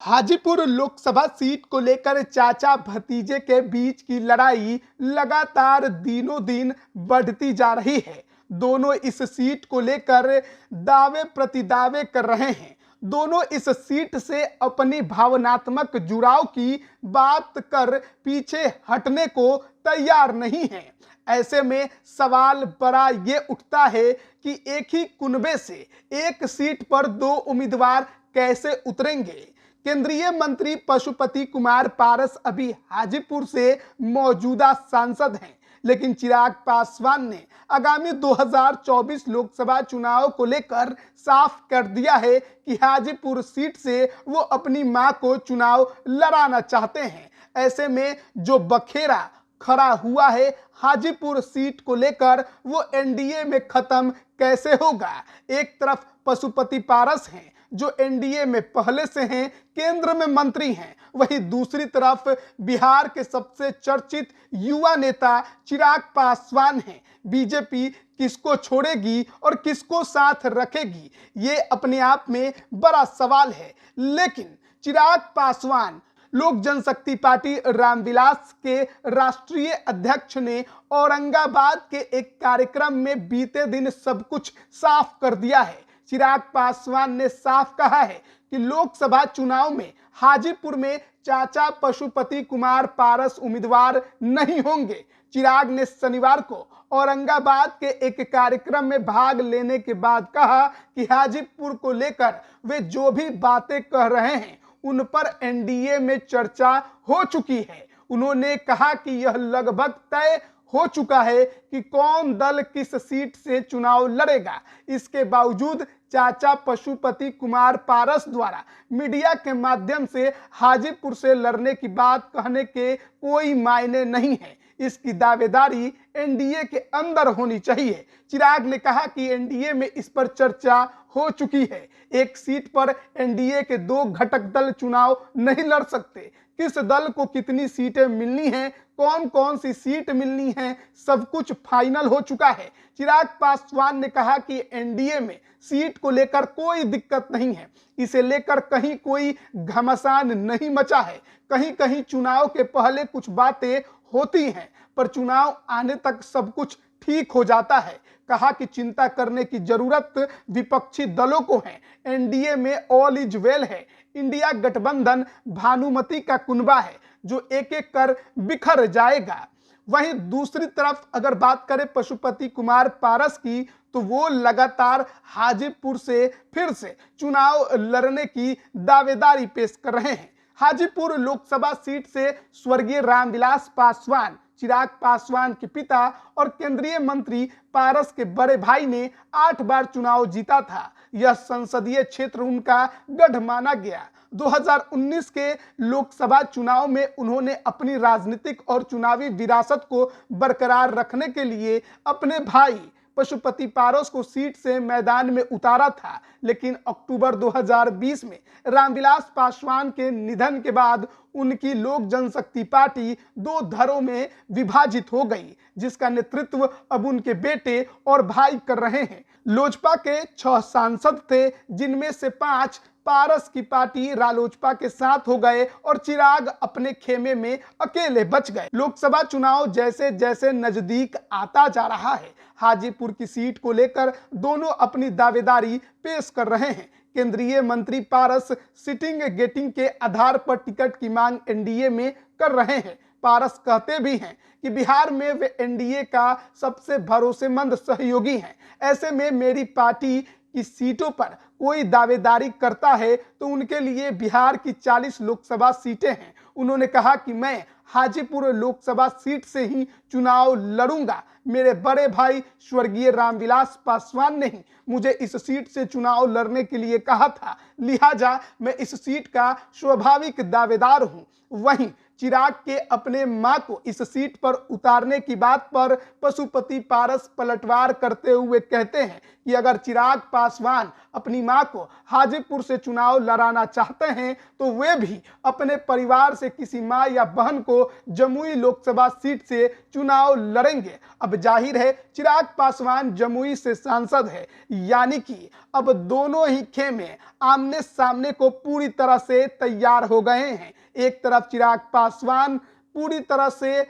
Hajipur Lok Sabha seat को लेकर चाचा भतीजे के बीच की लड़ाई लगातार दिनों दिन बढ़ती जा रही है। दोनों इस सीट को लेकर दावे प्रतिदावे कर रहे हैं। दोनों इस सीट से अपनी भावनात्मक जुड़ाव की बात कर पीछे हटने को तैयार नहीं हैं। ऐसे में सवाल बड़ा ये उठता है कि एक ही कुनबे से एक सीट पर दो उम्मीदवार कैसे उतरेंगे। केंद्रीय मंत्री पशुपति कुमार पारस अभी हाजीपुर से मौजूदा सांसद हैं, लेकिन चिराग पासवान ने आगामी 2024 लोकसभा चुनाव को लेकर साफ कर दिया है कि हाजीपुर सीट से वो अपनी मां को चुनाव लड़ाना चाहते हैं। ऐसे में जो बखेरा खड़ा हुआ है हाजीपुर सीट को लेकर, वो एनडीए में खत्म कैसे होगा। एक तरफ पशुपति पारस हैं जो एनडीए में पहले से हैं, केंद्र में मंत्री हैं, वहीं दूसरी तरफ बिहार के सबसे चर्चित युवा नेता चिराग पासवान हैं। बीजेपी किसको छोड़ेगी और किसको साथ रखेगी, ये अपने आप में बड़ा सवाल है। लेकिन चिराग पासवान लोक जनशक्ति पार्टी रामविलास के राष्ट्रीय अध्यक्ष ने औरंगाबाद के एक कार्यक्रम में बीते दिन सब कुछ साफ कर दिया है। चिराग पासवान ने साफ कहा है कि लोकसभा चुनाव में हाजीपुर में चाचा पशुपति कुमार पारस उम्मीदवार नहीं होंगे। चिराग ने शनिवार को औरंगाबाद के एक कार्यक्रम में भाग लेने के बाद कहा कि हाजीपुर को लेकर वे जो भी बातें कह रहे हैं उन पर एनडीए में चर्चा हो चुकी है। उन्होंने कहा कि यह लगभग तय हो चुका है कि कौन दल किस सीट से चुनाव लड़ेगा। इसके बावजूद चाचा पशुपति कुमार पारस द्वारा मीडिया के माध्यम से हाजीपुर से लड़ने की बात कहने के कोई मायने नहीं है। इसकी दावेदारी एनडीए के अंदर होनी चाहिए। चिराग ने कहा कि एनडीए में इस पर चर्चा हो चुकी है। एक सीट पर एनडीए के दो घटक दल चुनाव नहीं लड़ सकते। किस दल को कितनी सीटें मिलनी हैं, कौन कौन सी सीट मिलनी है, सब कुछ फाइनल हो चुका है। चिराग पासवान ने कहा कि एनडीए में सीट को लेकर कोई दिक्कत नहीं है। इसे लेकर कहीं कोई घमासान नहीं मचा है। कहीं कहीं चुनाव के पहले कुछ बातें होती हैं, पर चुनाव आने तक सब कुछ ठीक हो जाता है। कहा कि चिंता करने की जरूरत विपक्षी दलों को है। एनडीए में ऑल इज वेल है। इंडिया गठबंधन भानुमति का कुनबा है जो एक एक कर बिखर जाएगा। वहीं दूसरी तरफ अगर बात करें पशुपति कुमार पारस की, तो वो लगातार हाजीपुर से फिर से चुनाव लड़ने की दावेदारी पेश कर रहे हैं। हाजीपुर लोकसभा सीट से स्वर्गीय रामविलास पासवान, चिराग पासवान के पिता और केंद्रीय मंत्री पारस के बड़े भाई ने 8 बार चुनाव जीता था। यह संसदीय क्षेत्र उनका गढ़ माना गया। 2019 के लोकसभा चुनाव में उन्होंने अपनी राजनीतिक और चुनावी विरासत को बरकरार रखने के लिए अपने भाई पशुपति पारस को सीट से मैदान में उतारा था। लेकिन अक्टूबर 2020 में रामविलास पासवान के निधन के बाद उनकी लोक जनशक्ति पार्टी दो धड़ों में विभाजित हो गई, जिसका नेतृत्व अब उनके बेटे और भाई कर रहे हैं। लोजपा के 6 सांसद थे, जिनमें से 5 पारस की पार्टी रालोजपा के साथ हो गए और चिराग अपने खेमे में अकेले बच गए। लोकसभा चुनाव जैसे जैसे नजदीक आता जा रहा है, हाजीपुर की सीट को लेकर दोनों अपनी दावेदारी पेश कर रहे हैं। केंद्रीय मंत्री पारस सिटिंग गेटिंग के आधार पर टिकट की मांग एनडीए में कर रहे हैं। पारस कहते भी हैं कि बिहार में वे एनडीए का सबसे भरोसेमंद सहयोगी हैं। ऐसे में मेरी पार्टी की सीटों पर कोई दावेदारी करता है तो उनके लिए बिहार की 40 लोकसभा सीटें हैं। उन्होंने कहा कि मैं हाजीपुर लोकसभा सीट से ही चुनाव लड़ूंगा। मेरे बड़े भाई स्वर्गीय रामविलास पासवान ने ही मुझे इस सीट से चुनाव लड़ने के लिए कहा था, लिहाजा मैं इस सीट का स्वाभाविक दावेदार हूं। वहीं चिराग के अपने मां को इस सीट पर उतारने की बात पर पशुपति पारस पलटवार करते हुए कहते हैं कि अगर चिराग पासवान अपनी मां को हाजीपुर से चुनाव लड़ाना चाहते हैं तो वे भी अपने परिवार से किसी मां या बहन को जमुई लोकसभा सीट से चुनाव लड़ेंगे। अब जाहिर है चिराग पासवान जमुई से सांसद है, यानी कि अब दोनों ही खेमे आमने सामने को पूरी तरह से तैयार हो गए हैं। एक तरफ चिराग पासवान पूरी तरह से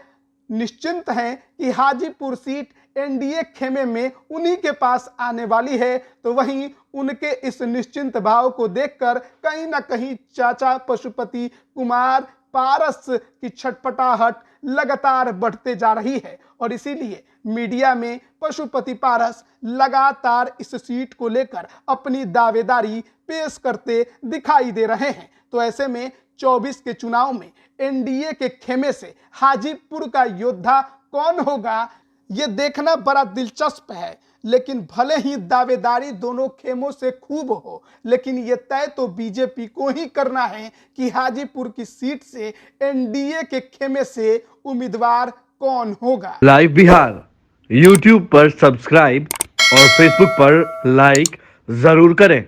निश्चिंत हैं कि हाजीपुर सीट एनडीए खेमे में उन्हीं के पास आने वाली है, तो वहीं उनके इस निश्चिंत भाव को देखकर कहीं ना कहीं चाचा पशुपति कुमार पारस की छटपटाहट लगातार बढ़ते जा रही है और इसीलिए मीडिया में पशुपति पारस लगातार इस सीट को लेकर अपनी दावेदारी पेश करते दिखाई दे रहे हैं। तो ऐसे में 24 के चुनाव में एनडीए के खेमे से हाजीपुर का योद्धा कौन होगा, ये देखना बड़ा दिलचस्प है। लेकिन भले ही दावेदारी दोनों खेमों से खूब हो, लेकिन ये तय तो बीजेपी को ही करना है कि हाजीपुर की सीट से एनडीए के खेमे से उम्मीदवार कौन होगा। लाइव बिहार यूट्यूब पर सब्सक्राइब और फेसबुक पर लाइक जरूर करें।